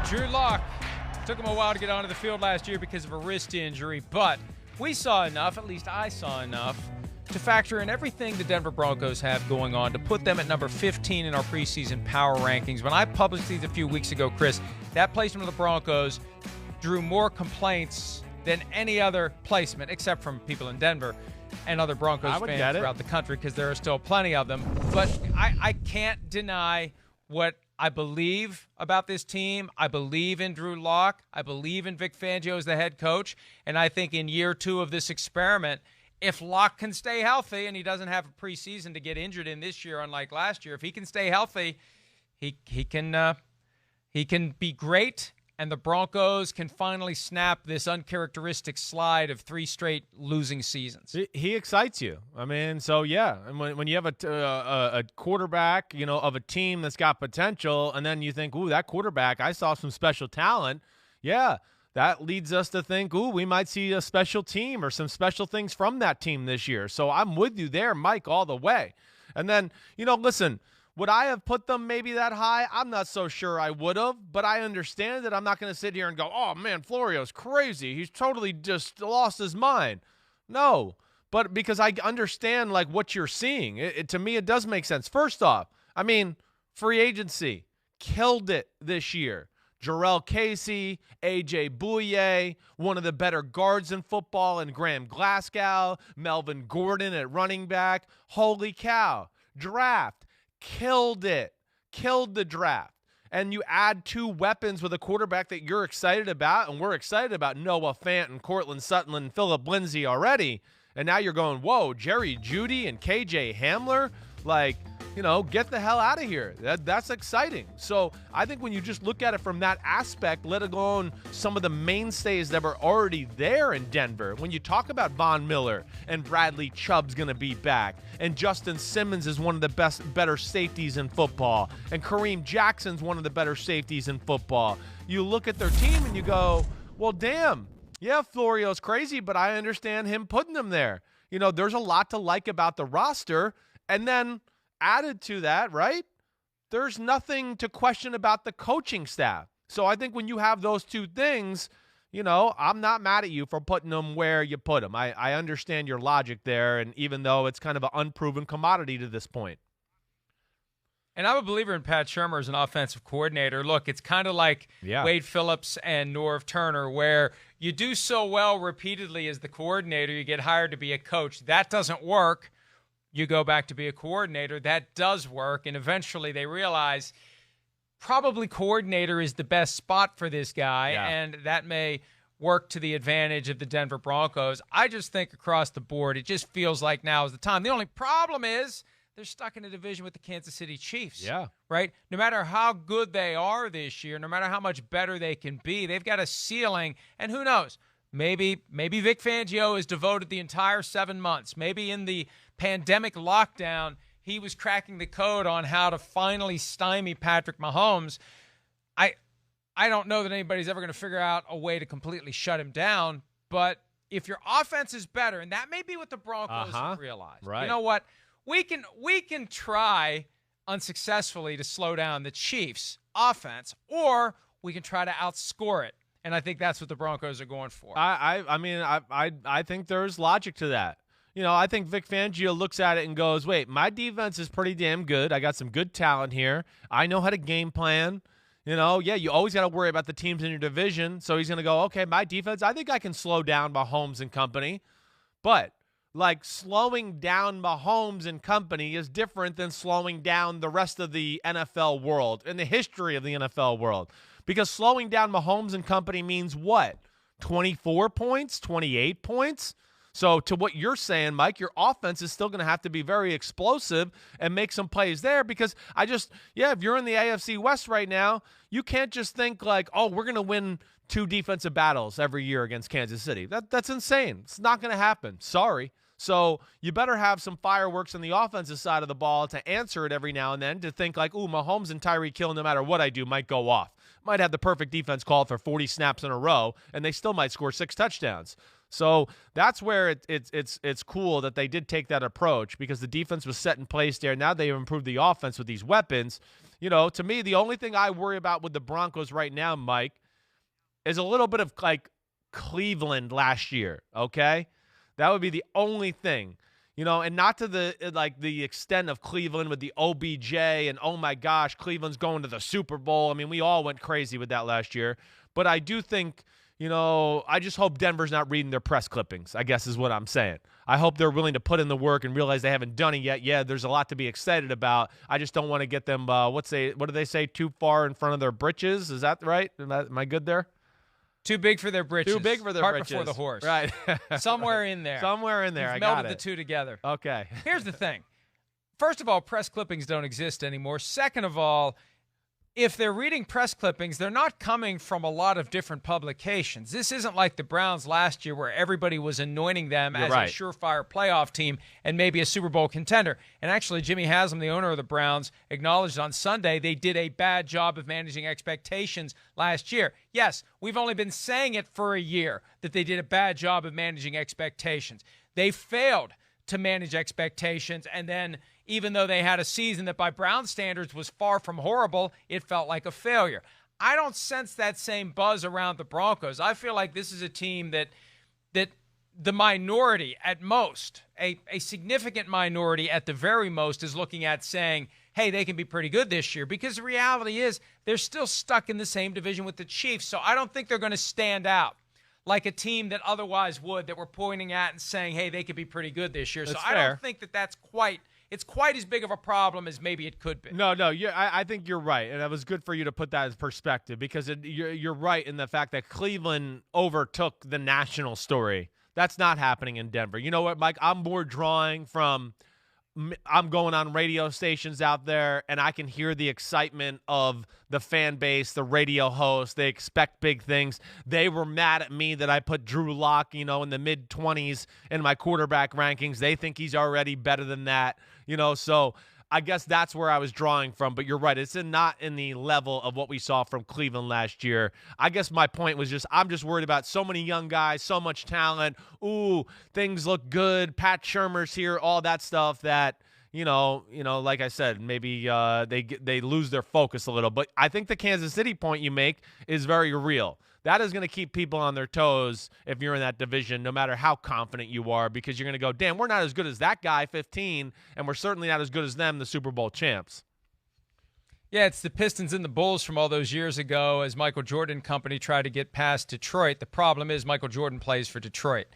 Drew Lock took him a while to get onto the field last year because of a wrist injury, but we saw enough, at least I saw enough, to factor in everything the Denver Broncos have going on to put them at number 15 in our preseason power rankings. When I published these a few weeks ago, Chris, that placement of the Broncos drew more complaints than any other placement, except from people in Denver and other Broncos fans throughout the country, because there are still plenty of them. But I can't deny what I believe about this team. I believe in Drew Lock. I believe in Vic Fangio as the head coach. And I think in year 2 of this experiment, if Lock can stay healthy, and he doesn't have a preseason to get injured in this year, unlike last year, if he can stay healthy, he can be great, and the Broncos can finally snap this uncharacteristic slide of 3 straight losing seasons. He excites you. I mean, so yeah, and when you have a quarterback, of a team that's got potential, and then you think, ooh, that quarterback, I saw some special talent. Yeah, that leads us to think, ooh, we might see a special team or some special things from that team this year. So I'm with you there, Mike, all the way. And then, listen, would I have put them maybe that high? I'm not so sure I would have, but I understand that I'm not going to sit here and go, oh, man, Florio's crazy. He's totally just lost his mind. No, but because I understand, what you're seeing. To me, it does make sense. First off, free agency killed it this year. Jarrell Casey, A.J. Bouye, one of the better guards in football, and Graham Glasgow, Melvin Gordon at running back. Holy cow. Draft. Killed it. Killed the draft. And you add 2 weapons with a quarterback that you're excited about, and we're excited about Noah Fant and Cortland Sutton and Phillip Lindsay already. And now you're going, whoa, Jerry Jeudy and KJ Hamler? Get the hell out of here. That's exciting. So I think when you just look at it from that aspect, let alone some of the mainstays that were already there in Denver, when you talk about Von Miller and Bradley Chubb's going to be back, and Justin Simmons is one of the better safeties in football, and Kareem Jackson's one of the better safeties in football, you look at their team and you go, well, damn, yeah, Florio's crazy, but I understand him putting them there. There's a lot to like about the roster. And then added to that, right, there's nothing to question about the coaching staff. So I think when you have those 2 things, I'm not mad at you for putting them where you put them. I understand your logic there, and even though it's kind of an unproven commodity to this point. And I'm a believer in Pat Shurmur as an offensive coordinator. Look, it's kind of like Wade Phillips and Norv Turner, where you do so well repeatedly as the coordinator, you get hired to be a coach. That doesn't work. You go back to be a coordinator. That does work. And eventually they realize probably coordinator is the best spot for this guy. Yeah. And that may work to the advantage of the Denver Broncos. I just think across the board, it just feels like now is the time. The only problem is they're stuck in a division with the Kansas City Chiefs. Yeah. Right? No matter how good they are this year, no matter how much better they can be, they've got a ceiling. And who knows? Maybe Vic Fangio has devoted the entire 7 months. Maybe in the pandemic lockdown, he was cracking the code on how to finally stymie Patrick Mahomes. I don't know that anybody's ever going to figure out a way to completely shut him down, but if your offense is better, and that may be what the Broncos have realized. Right. You know what? We can try unsuccessfully to slow down the Chiefs' offense, or we can try to outscore it. And I think that's what the Broncos are going for. I think there's logic to that. I think Vic Fangio looks at it and goes, wait, my defense is pretty damn good. I got some good talent here. I know how to game plan. You always got to worry about the teams in your division. So he's going to go, okay, my defense, I think I can slow down Mahomes and company. But, slowing down Mahomes and company is different than slowing down the rest of the NFL world and the history of the NFL world. Because slowing down Mahomes and company means what? 24 points? 28 points? So to what you're saying, Mike, your offense is still going to have to be very explosive and make some plays there because if you're in the AFC West right now, you can't just think we're going to win 2 defensive battles every year against Kansas City. That's insane. It's not going to happen. Sorry. So you better have some fireworks on the offensive side of the ball to answer it every now and then to think Mahomes and Tyreek Hill, no matter what I do, might go off. Might have the perfect defense called for 40 snaps in a row, and they still might score 6 touchdowns. So that's where it's cool that they did take that approach because the defense was set in place there. Now they've improved the offense with these weapons. to me, the only thing I worry about with the Broncos right now, Mike, is a little bit of like Cleveland last year, okay? That would be the only thing. And not to the extent of Cleveland with the OBJ and, oh my gosh, Cleveland's going to the Super Bowl. I mean, we all went crazy with that last year. But I do think, I just hope Denver's not reading their press clippings, I guess is what I'm saying. I hope they're willing to put in the work and realize they haven't done it yet. Yeah, there's a lot to be excited about. I just don't want to get them, what do they say, too far in front of their britches? Is that right? Am I good there? Too big for their britches. Too big for their britches. Cart before the horse. Right. Somewhere in there. Somewhere in there. You've I got melded it. the two together. Okay. Here's the thing. First of all, press clippings don't exist anymore. Second of all, if they're reading press clippings, they're not coming from a lot of different publications. This isn't like the Browns last year where everybody was anointing them as right. a surefire playoff team and maybe a Super Bowl contender. And actually, Jimmy Haslam, the owner of the Browns, acknowledged on Sunday they did a bad job of managing expectations last year. Yes, we've only been saying it for a year that they did a bad job of managing expectations. They failed to manage expectations, and then even though they had a season that by Brown standards was far from horrible, it felt like a failure. I don't sense that same buzz around the Broncos. I feel like this is a team that the minority at most, a significant minority at the very most, is looking at saying, hey, they can be pretty good this year, because the reality is they're still stuck in the same division with the Chiefs, so I don't think they're going to stand out like a team that otherwise would, that we're pointing at and saying, hey, they could be pretty good this year. That's so fair. I don't think that's quite as big of a problem as maybe it could be. No, I think you're right, and it was good for you to put that in perspective, because you're right in the fact that Cleveland overtook the national story. That's not happening in Denver. You know what, Mike? I'm more drawing from – I'm going on radio stations out there, and I can hear the excitement of the fan base, the radio hosts. They expect big things. They were mad at me that I put Drew Lock, in the mid-20s in my quarterback rankings. They think he's already better than that, so I guess that's where I was drawing from. But you're right. It's not in the level of what we saw from Cleveland last year. I guess my point was I'm just worried about so many young guys, so much talent. Ooh, things look good. Pat Shurmur's here, all that stuff that, like I said, maybe they lose their focus a little. But I think the Kansas City point you make is very real. That is going to keep people on their toes if you're in that division, no matter how confident you are, because you're going to go, damn, we're not as good as that guy, 15, and we're certainly not as good as them, the Super Bowl champs. Yeah, it's the Pistons and the Bulls from all those years ago as Michael Jordan Company tried to get past Detroit. The problem is Michael Jordan plays for Detroit.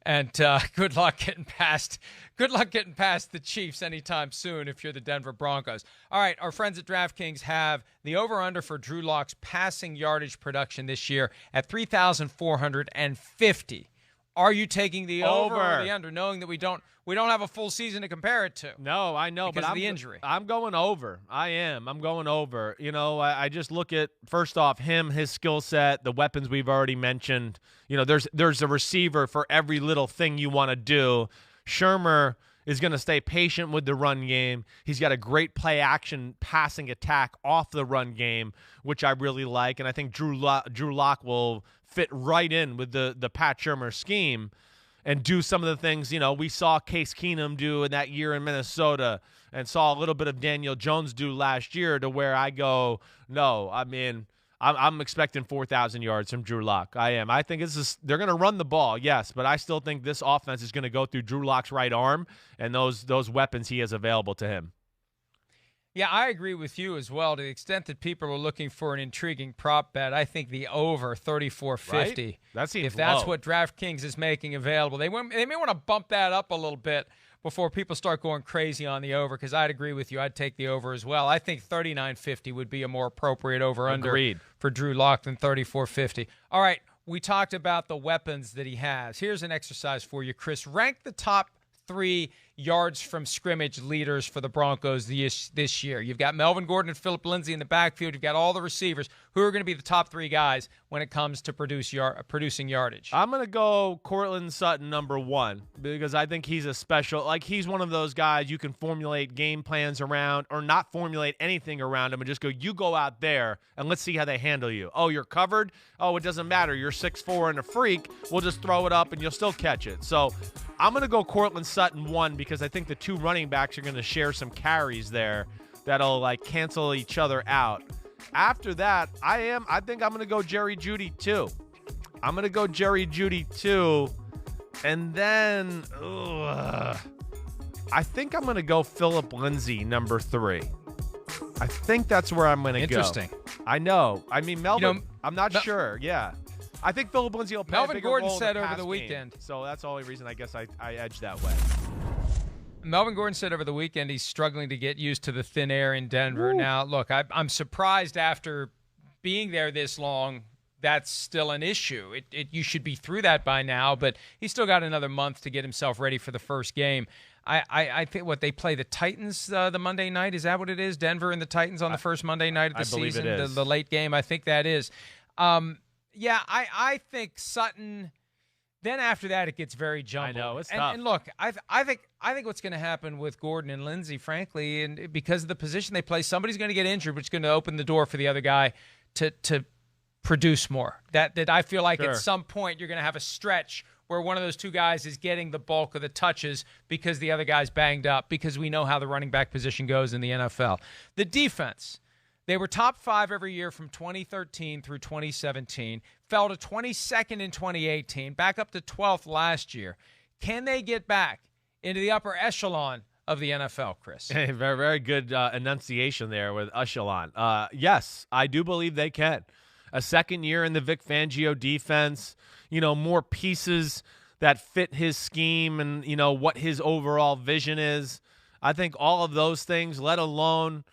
And good luck getting past the Chiefs anytime soon if you're the Denver Broncos. All right, our friends at DraftKings have the over-under for Drew Lock's passing yardage production this year at 3,450. Are you taking the over or the under, knowing that we don't have a full season to compare it to? No, I know, because but of the injury. I'm going over. I am. I'm going over. I just look at, first off, his skill set, the weapons we've already mentioned. There's a receiver for every little thing you want to do. Shurmur is going to stay patient with the run game. He's got a great play-action passing attack off the run game, which I really like, and I think Drew Lock will fit right in with the Pat Shurmur scheme and do some of the things, we saw Case Keenum do in that year in Minnesota and saw a little bit of Daniel Jones do last year, to where I go, no, I'm expecting 4,000 yards from Drew Lock. I am. I think they're going to run the ball, yes, but I still think this offense is going to go through Drew Lock's right arm and those weapons he has available to him. Yeah, I agree with you as well. To the extent that people are looking for an intriguing prop bet, I think the over 3,450. Right? That seems if that's low. what DraftKings is making available, they may want to bump that up a little bit before people start going crazy on the over, because I'd agree with you. I'd take the over as well. I think 3,950 would be a more appropriate over-under for Drew Lock than 3,450. All right, we talked about the weapons that he has. Here's an exercise for you, Chris. Rank the top 3 yards from scrimmage leaders for the Broncos this year. You've got Melvin Gordon and Phillip Lindsay in the backfield. You've got all the receivers. Who are going to be the top 3 guys when it comes to producing yardage? I'm going to go Courtland Sutton, number 1, because I think he's he's one of those guys you can formulate game plans around, or not formulate anything around him and just go, you go out there and let's see how they handle you. Oh, you're covered? Oh, it doesn't matter. You're 6'4" and a freak. We'll just throw it up and you'll still catch it. So I'm going to go Courtland Sutton 1, because I think the 2 running backs are going to share some carries there that'll like cancel each other out. After that, I think I'm going to go Jerry Jeudy too. And then I think I'm going to go Phillip Lindsay, number 3. I think that's where I'm going to go. Interesting. I know. I mean, Melvin, I'm not sure. Yeah. I think Phillip Lindsay will play a bigger Gordon role said in the over the pass weekend. game. So that's the only reason I guess I edged that way. Melvin Gordon said over the weekend he's struggling to get used to the thin air in Denver. Ooh. Now, look, I'm surprised after being there this long that's still an issue. You should be through that by now, but he's still got another month to get himself ready for the first game. I think they play the Titans the Monday night. Is that what it is? Denver and the Titans on the first Monday night of the season? Believe it is. The late game, I think that is. I think Sutton. Then after that, it gets very jumbled. I know, it's tough. And look, I think what's going to happen with Gordon and Lindsay, frankly, and because of the position they play, somebody's going to get injured, which is going to open the door for the other guy to produce more. That I feel like at some point you're going to have a stretch where one of those two guys is getting the bulk of the touches because the other guy's banged up, because we know how the running back position goes in the NFL. The defense, they were top 5 every year from 2013 through 2017, fell to 22nd in 2018, back up to 12th last year. Can they get back into the upper echelon of the NFL, Chris? Hey, very, very good enunciation there with echelon. Yes, I do believe they can. A second year in the Vic Fangio defense, more pieces that fit his scheme and, what his overall vision is. I think all of those things, let alone,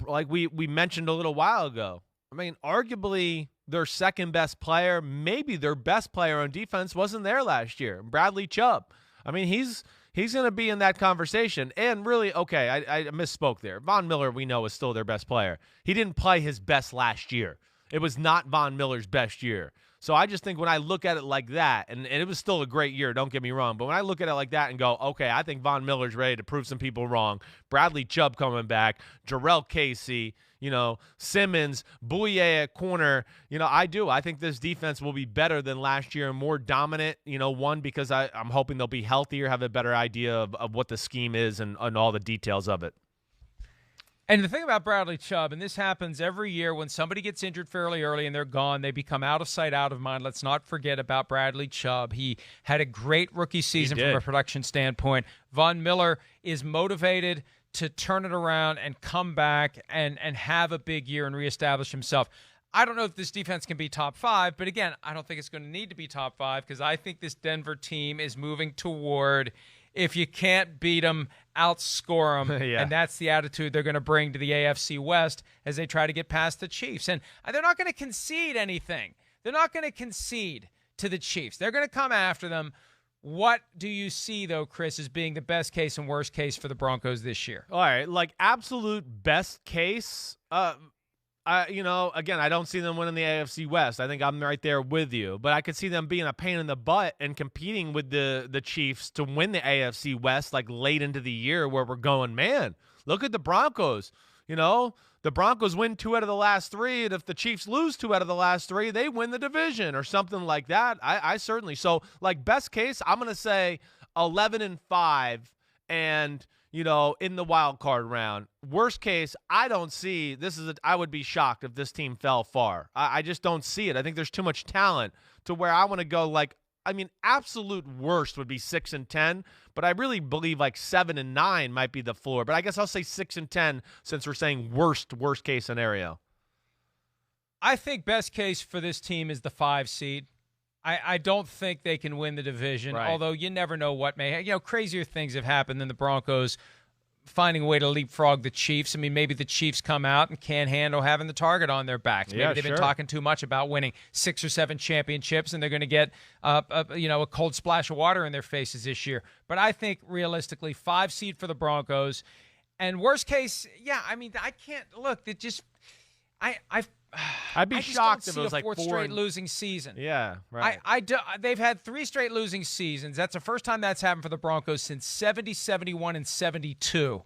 like we mentioned a little while ago, I mean, arguably their second best player, maybe their best player on defense wasn't there last year, Bradley Chubb. I mean, he's going to be in that conversation. And really, okay, I misspoke there. Von Miller, we know, is still their best player. He didn't play his best last year. It was not Von Miller's best year. So I just think when I look at it like that, and it was still a great year, don't get me wrong, but when I look at it like that and go, okay, I think Von Miller's ready to prove some people wrong. Bradley Chubb coming back, Jarrell Casey, Simmons, Bouye at corner. I do. I think this defense will be better than last year and more dominant, one, because I'm hoping they'll be healthier, have a better idea of what the scheme is and all the details of it. And the thing about Bradley Chubb, and this happens every year when somebody gets injured fairly early and they're gone, they become out of sight, out of mind. Let's not forget about Bradley Chubb. He had a great rookie season from a production standpoint. Von Miller is motivated to turn it around and come back and have a big year and reestablish himself. I don't know if this defense can be top 5, but again, I don't think it's going to need to be top 5 because I think this Denver team is moving toward, if you can't beat them, outscore them. Yeah. And that's the attitude they're going to bring to the AFC West as they try to get past the Chiefs. And they're not going to concede anything. They're not going to concede to the Chiefs. They're going to come after them. What do you see, though, Chris, as being the best case and worst case for the Broncos this year? All right, like absolute best case, again, I don't see them winning the AFC West. I think I'm right there with you. But I could see them being a pain in the butt and competing with the Chiefs to win the AFC West like late into the year where we're going, man, look at the Broncos. The Broncos win 2 out of the last 3, and if the Chiefs lose 2 out of the last 3, they win the division or something like that. I certainly. So, like, best case, I'm going to say 11-5 and – in the wild card round. Worst case, I don't see I would be shocked if this team fell far. I just don't see it. I think there's too much talent to where I want to go absolute worst would be 6-10, but I really believe 7-9 might be the floor. But I guess I'll say 6-10 since we're saying worst case scenario. I think best case for this team is the 5 seed. I don't think they can win the division, right. Although you never know what may. Crazier things have happened than the Broncos finding a way to leapfrog the Chiefs. I mean, maybe the Chiefs come out and can't handle having the target on their backs. Maybe they've been talking too much about winning 6 or 7 championships, and they're going to get a cold splash of water in their faces this year. But I think realistically, 5 seed for the Broncos, and worst case, I can't look. It just I'd be shocked if it was a 4th straight losing season. Yeah, right. They've had 3 straight losing seasons. That's the first time that's happened for the Broncos since 70, 71, and 72.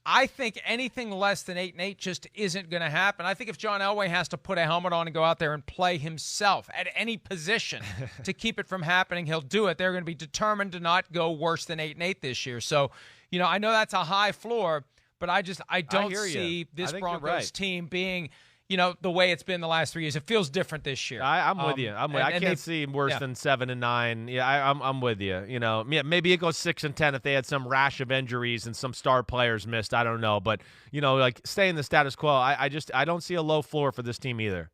I think anything less than 8-8 just isn't going to happen. I think if John Elway has to put a helmet on and go out there and play himself at any position to keep it from happening, he'll do it. They're going to be determined to not go worse than 8-8 this year. So, I know that's a high floor, But I don't hear you. see I this think you're Broncos right. team being, the way it's been the last 3 years. It feels different this year. I'm with you. I can't see worse than 7-9. Yeah, I'm with you. Maybe it goes 6-10 if they had some rash of injuries and some star players missed. I don't know, but like staying the status quo. I don't see a low floor for this team either.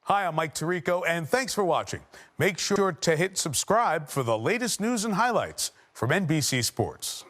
Hi, I'm Mike Tirico, and thanks for watching. Make sure to hit subscribe for the latest news and highlights from NBC Sports.